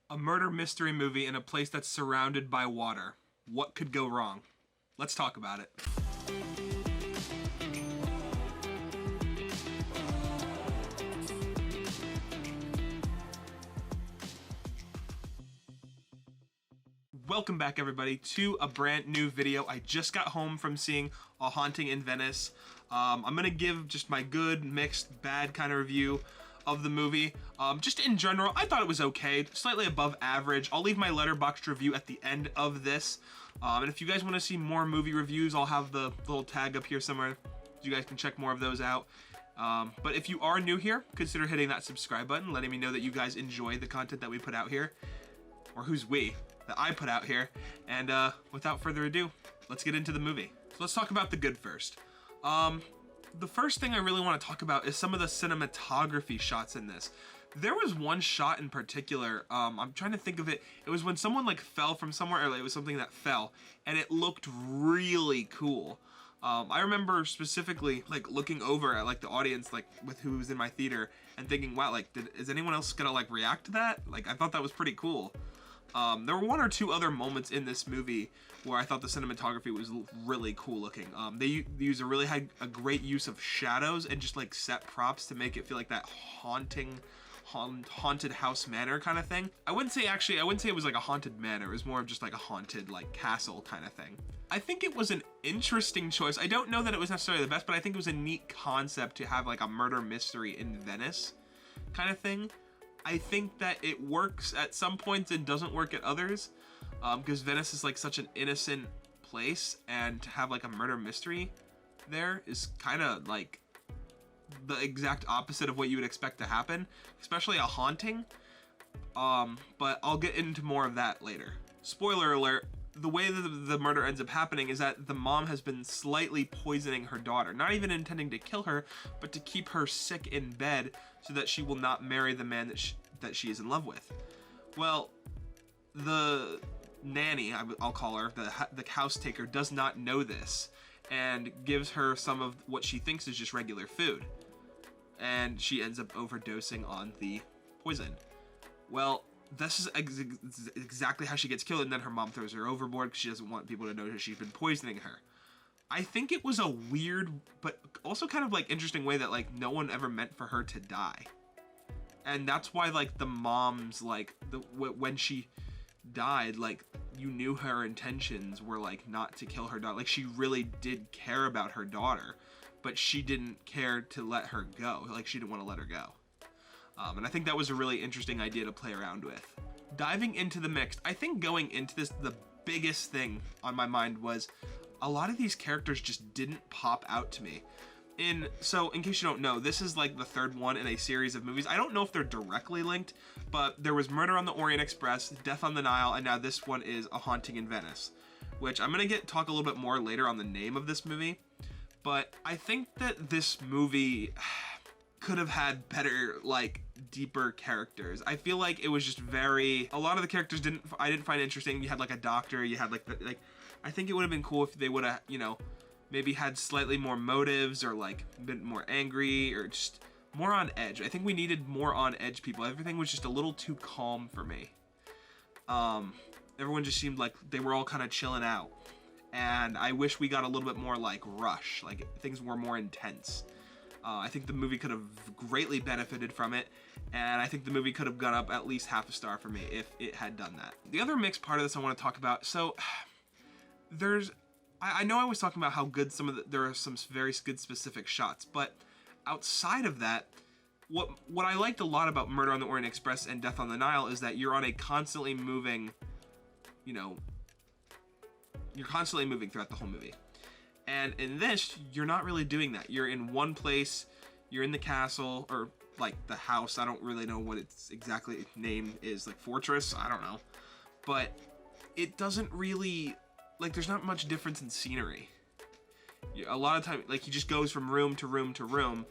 A murder mystery movie in a place that's surrounded by water. What could go wrong? Let's talk about it. Welcome back, everybody, to a brand new video. I just got home from seeing A Haunting in Venice. I'm gonna give just my good, mixed, bad kind of review of the movie. Just in general, I thought it was okay, slightly above average. I'll leave my Letterboxd review at the end of this. And if you guys want to see more movie reviews, I'll have the little tag up here somewhere. You guys can check more of those out. But if you are new here, consider hitting that subscribe button, letting me know that you guys enjoy the content that we put out here. Or who's we? That I put out here. And without further ado, let's get into the movie. So let's talk about the good first. The first thing I really want to talk about is some of the cinematography shots in this. There was one shot in particular, I'm trying to think of it. It was when someone like fell from somewhere, or like, it was something that fell, and it looked really cool. I remember specifically like looking over at like the audience, like with who was in my theater, and thinking, wow, like is anyone else gonna like react to that? Like I thought that was pretty cool. There were one or two other moments in this movie where I thought the cinematography was really cool looking. They use a great use of shadows and just like set props to make it feel like that haunted house manor kind of thing. I wouldn't say it was like a haunted manor. It was more of just like a haunted like castle kind of thing. I think it was an interesting choice. I don't know that it was necessarily the best, but I think it was a neat concept to have like a murder mystery in Venice kind of thing. I think that it works at some points and doesn't work at others, because Venice is like such an innocent place, and to have like a murder mystery there is kind of like the exact opposite of what you would expect to happen, especially a haunting. But I'll get into more of that later. Spoiler alert. The way that the murder ends up happening is that the mom has been slightly poisoning her daughter, not even intending to kill her, but to keep her sick in bed so that she will not marry the man that she is in love with. Well, the nanny, I'll call her, the house taker, does not know this and gives her some of what she thinks is just regular food. And she ends up overdosing on the poison. Well, this is exactly how she gets killed, and then her mom throws her overboard because she doesn't want people to know that she's been poisoning her. I think it was a weird, but also kind of like interesting way that like no one ever meant for her to die. And that's why like the mom's like, when she died, like you knew her intentions were like not to kill her daughter. Like she really did care about her daughter, but she didn't care to let her go. Like she didn't want to let her go. And I think that was a really interesting idea to play around with. Diving into the mix, I think going into this, the biggest thing on my mind was a lot of these characters just didn't pop out to me. So in case you don't know, this is like the third one in a series of movies. I don't know if they're directly linked, but there was Murder on the Orient Express, Death on the Nile, and now this one is A Haunting in Venice, which I'm gonna talk a little bit more later on the name of this movie. But I think that this movie could have had better, like, deeper characters. I feel like it was just a lot of the characters I didn't find interesting. You had like a doctor, you had like I think it would have been cool if they would have, you know, maybe had slightly more motives, or like a bit more angry, or just more on edge. I think we needed more on edge people. Everything was just a little too calm for me. Everyone just seemed like they were all kind of chilling out. And I wish we got a little bit more like Rush, like things were more intense. I think the movie could have greatly benefited from it, and I think the movie could have gone up at least half a star for me if it had done that. The other mixed part of this I want to talk about, so I know I was talking about how good there are some very good specific shots, but outside of that, what I liked a lot about Murder on the Orient Express and Death on the Nile is that you're on a constantly moving, you're constantly moving throughout the whole movie. And in this, you're not really doing that. You're in one place, you're in the castle, or like the house. I don't really know what its exactly name is, like fortress, I don't know. But it doesn't really, like there's not much difference in scenery. A lot of time, like he just goes from room to room to room,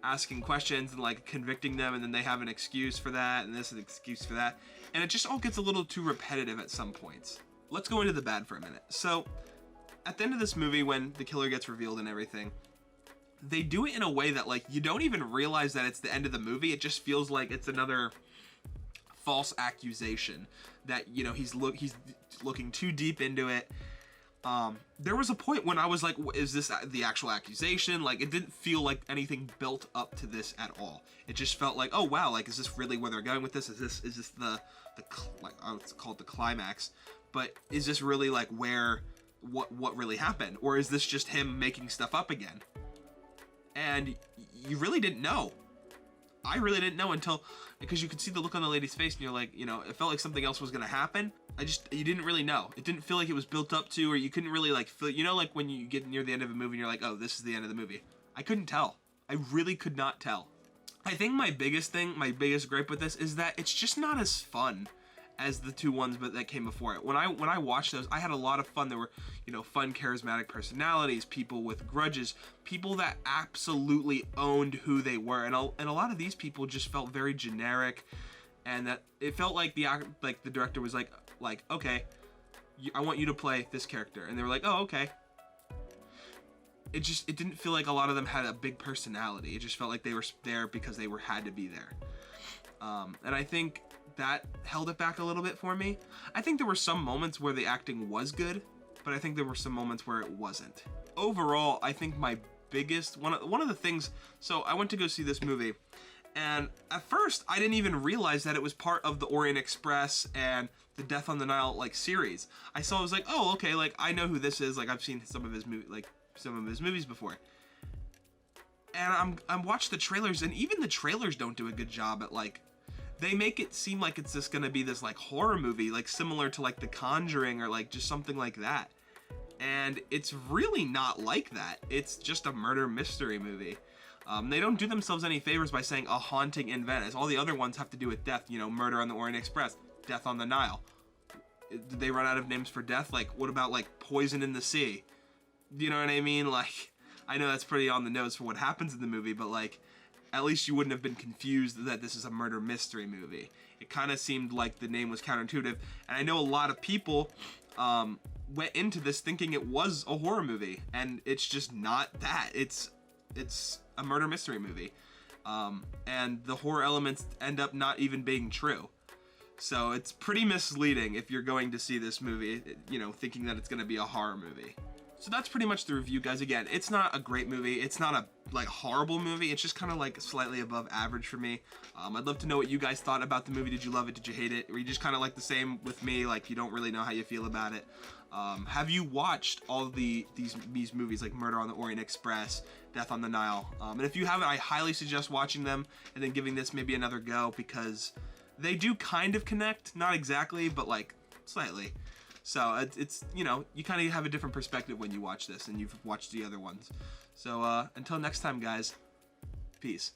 asking questions and like convicting them, and then they have an excuse for that, and this is an excuse for that. And it just all gets a little too repetitive at some points. Let's go into the bad for a minute. So, at the end of this movie, when the killer gets revealed and everything, they do it in a way that like you don't even realize that it's the end of the movie. It just feels like it's another false accusation that, you know, he's looking too deep into it. There was a point when I was like, is this the actual accusation? Like, it didn't feel like anything built up to this at all. It just felt like, oh wow, like, is this really where they're going with this? Is this the like, I would call it the climax, but is this really like what really happened? Or is this just him making stuff up again? And you really didn't know. I really didn't know until, because you could see the look on the lady's face and you're like, you know, it felt like something else was gonna happen. You didn't really know. It didn't feel like it was built up to, or you couldn't really like feel, you know, like when you get near the end of a movie and you're like, oh, this is the end of the movie. I couldn't tell. I really could not tell. I think my biggest gripe with this is that it's just not as fun as the two ones that came before it. When I watched those, I had a lot of fun. There were, you know, fun, charismatic personalities, people with grudges, people that absolutely owned who they were, and a lot of these people just felt very generic, and that it felt like the director was like, okay, I want you to play this character, and they were like, oh, okay. It didn't feel like a lot of them had a big personality. It just felt like they were there because they had to be there. And I think that held it back a little bit for me. I think there were some moments where the acting was good, but I think there were some moments where it wasn't. Overall, I think my biggest, one of the things, so I went to go see this movie, and at first I didn't even realize that it was part of the Orient Express and the Death on the Nile like series. I was like, oh, okay, like I know who this is, like I've seen some of his movies before. And I'm watched the trailers, and even the trailers don't do a good job at like, they make it seem like it's just gonna be this like horror movie, like similar to like The Conjuring or like just something like that. And it's really not like that. It's just a murder mystery movie. They don't do themselves any favors by saying A Haunting in Venice. All the other ones have to do with death, you know, Murder on the Orient Express, Death on the Nile. Did they run out of names for death? Like, what about like Poison in the Sea? You know what I mean? Like, I know that's pretty on the nose for what happens in the movie, but like, at least you wouldn't have been confused that this is a murder mystery movie. It kind of seemed like the name was counterintuitive, and I know a lot of people went into this thinking it was a horror movie, and it's just not that. It's a murder mystery movie, and the horror elements end up not even being true. So it's pretty misleading if you're going to see this movie, you know, thinking that it's going to be a horror movie. So that's pretty much the review, guys. Again, it's not a great movie. It's not a like horrible movie. It's just kind of like slightly above average for me. I'd love to know what you guys thought about the movie. Did you love it? Did you hate it? Or you just kind of like the same with me, like you don't really know how you feel about it? Have you watched all of these movies like Murder on the Orient Express, Death on the Nile? And if you haven't, I highly suggest watching them and then giving this maybe another go, because they do kind of connect, not exactly, but like slightly. So it's you know, you kind of have a different perspective when you watch this and you've watched the other ones. So until next time, guys, peace.